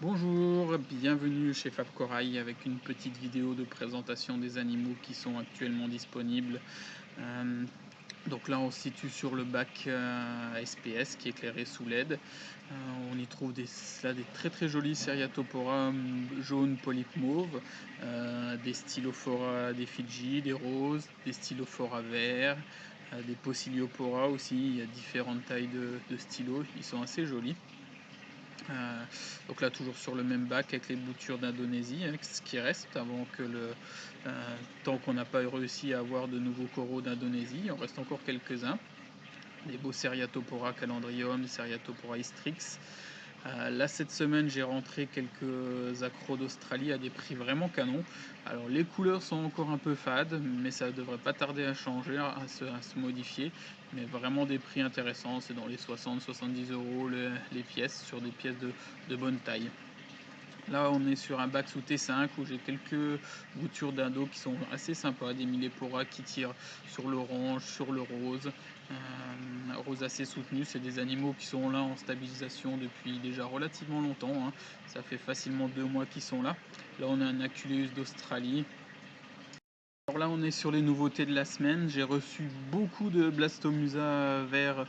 Bonjour, bienvenue chez Fab Corail avec une petite vidéo de présentation des animaux qui sont actuellement disponibles. Euh, donc là on se situe sur le bac SPS qui est éclairé sous LED. On y trouve là des très jolis Seriatopora jaunes polypes mauves, des Stylophora des Fidji, des roses, des Stylophora verts, des Possiliopora aussi. Il y a différentes tailles de stylos, ils sont assez jolis. Donc là toujours sur le même bac avec les boutures d'Indonésie, avec ce qui reste avant que tant qu'on n'a pas réussi à avoir de nouveaux coraux d'Indonésie, il en reste encore quelques-uns. Des beaux Seriatopora calendrium, Seriatopora hystrix. Là cette semaine j'ai rentré quelques accros d'Australie à des prix vraiment canons. Alors les couleurs sont encore un peu fades, mais ça devrait pas tarder à changer, à se modifier. Mais vraiment des prix intéressants, c'est dans les 60-70 euros les pièces, sur des pièces de bonne taille. Là on est sur un bac sous T5 où j'ai quelques boutures d'indo qui sont assez sympas, des Millepora qui tirent sur l'orange, sur le rose, rose assez soutenu. C'est des animaux qui sont là en stabilisation depuis déjà relativement longtemps, hein. Ça fait facilement 2 mois qu'ils sont là. Là on a un Aculeus d'Australie. Alors là on est sur les nouveautés de la semaine. J'ai reçu beaucoup de Blastomusa vert,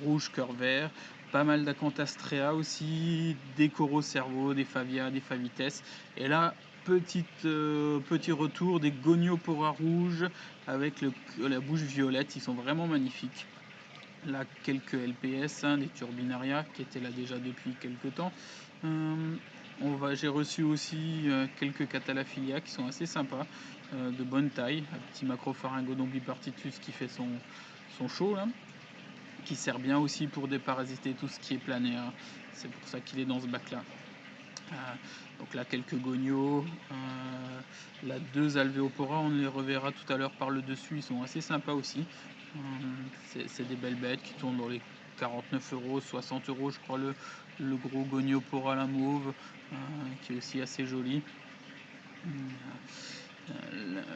rouge cœur vert, pas mal d'Acantastrea aussi, des Corocervo, des Favia, des Favites. Et là, petit retour des Goniopora rouges avec la bouche violette, ils sont vraiment magnifiques. Là, quelques LPS, hein, des Turbinaria qui étaient là déjà depuis quelques temps. J'ai reçu aussi quelques Catalaphilia qui sont assez sympas, de bonne taille. Un petit Macropharyngodon bipartitus qui fait son show là, qui sert bien aussi pour déparasiter tout ce qui est planéaire. C'est pour ça qu'il est dans ce bac là. Donc là quelques gonios, là 2 alvéopora, on les reverra tout à l'heure par le dessus, ils sont assez sympas aussi. C'est des belles bêtes qui tournent dans les 49 euros, 60 euros je crois, le gros goniopora la mauve, qui est aussi assez joli.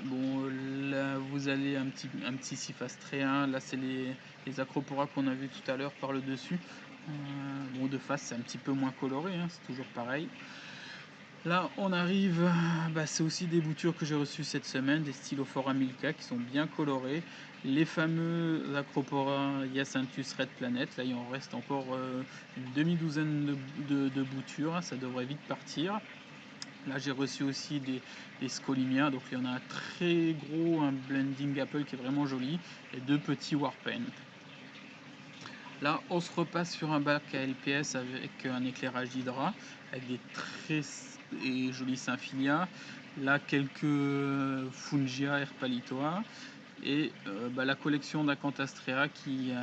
Bon, là vous allez un petit Cyphastréen, là c'est les Acropora qu'on a vu tout à l'heure par le dessus. Bon, de face c'est un petit peu moins coloré, hein, c'est toujours pareil. Là on arrive, c'est aussi des boutures que j'ai reçues cette semaine, des Stylophora milka qui sont bien colorés, les fameux Acropora Hyacinthus Red Planet. Là il en reste encore une demi-douzaine de boutures, hein, ça devrait vite partir. Là j'ai reçu aussi des Scolimia, donc il y en a un très gros, un Blending Apple qui est vraiment joli, et 2 petits Warpen. Là on se repasse sur un bac à LPS avec un éclairage d'Hydra, avec des très jolis Symphilia. Là quelques Fungia Herpalitoa, et la collection d'Acantastrea qui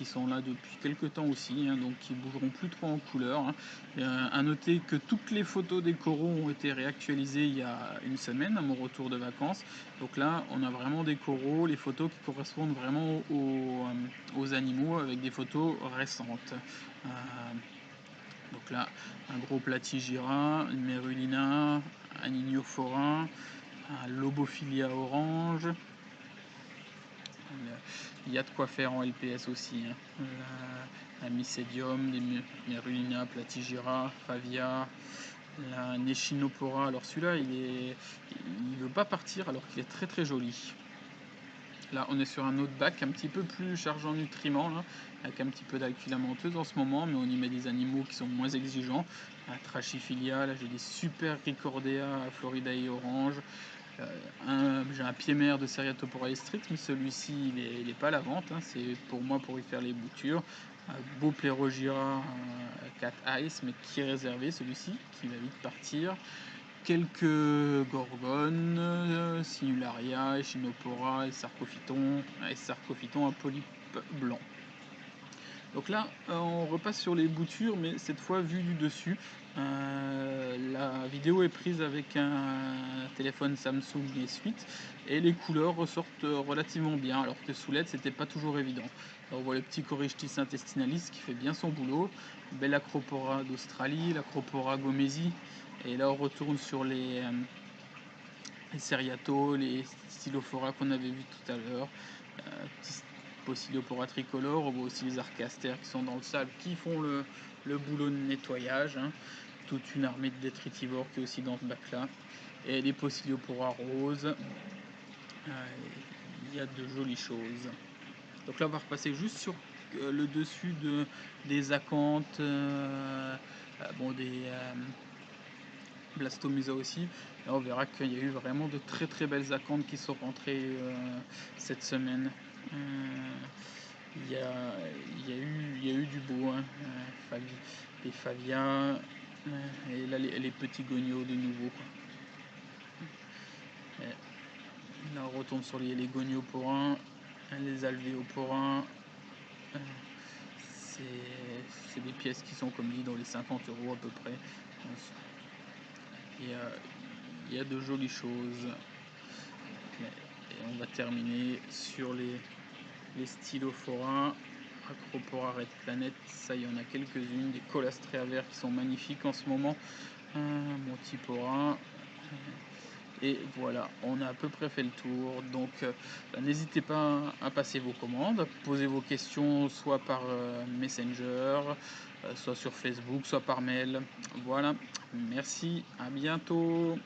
sont là depuis quelques temps aussi, hein, donc qui bougeront plus trop en couleur, hein. À noter que toutes les photos des coraux ont été réactualisées il y a une semaine à mon retour de vacances. Donc là on a vraiment des coraux, les photos qui correspondent vraiment aux animaux, avec des photos récentes. Donc là un gros Platygira, une Merulina, un Igniophora, un Lobophilia orange. Il y a de quoi faire en LPS aussi, hein. La Mycedium, des Merulina, Platygira, Favia, la Nechinopora. Alors celui-là, il veut pas partir alors qu'il est très joli. Là, on est sur un autre bac un petit peu plus chargé en nutriments, là, avec un petit peu d'algue filamenteuse en ce moment, mais on y met des animaux qui sont moins exigeants. Un Trachyphilia, là j'ai des super Ricordea, Floridae orange. J'ai un pied-mère de Seriatopora hystrix, mais celui-ci il est pas à la vente, hein, c'est pour moi pour y faire les boutures. Un beau Plérogira 4 Ice, mais qui est réservé celui-ci, qui va vite partir. Quelques Gorgones, Sinularia, Echinopora et Sarcophyton à polype blanc. Donc là, on repasse sur les boutures, mais cette fois vue du dessus. La vidéo est prise avec un téléphone Samsung S8 et les couleurs ressortent relativement bien, alors que sous LED c'était pas toujours évident. Alors on voit le petit Corichtis intestinalis qui fait bien son boulot, belle Acropora d'Australie, l'Acropora gomesi, et là on retourne sur les Seriato, les Stylophora qu'on avait vu tout à l'heure. Possiliopora tricolore, on voit aussi les arcastères qui sont dans le sable, qui font le boulot de nettoyage, hein. Toute une armée de détritivores qui est aussi dans ce bac-là. Et les Possiliopora roses. Il y a de jolies choses. Donc là, on va repasser juste sur le dessus des acanthes, bon, des Blastomusa aussi. Là, on verra qu'il y a eu vraiment de très très belles acanthes qui sont rentrées cette semaine. Il y a eu du beau, hein. Les Favia, et là les petits gonios de nouveau, quoi. Et là on retourne sur les gonioporins, les alvéoporins. C'est des pièces qui sont, comme dit, dans les 50 € à peu près. Il y a de jolies choses. Et on va terminer sur les Stylophora, Acropora Red Planet. Ça, il y en a quelques-unes. Des Colastrea verts qui sont magnifiques en ce moment. Montipora. Et voilà, on a à peu près fait le tour. Donc n'hésitez pas à passer vos commandes, à poser vos questions soit par Messenger, soit sur Facebook, soit par mail. Voilà, merci, à bientôt.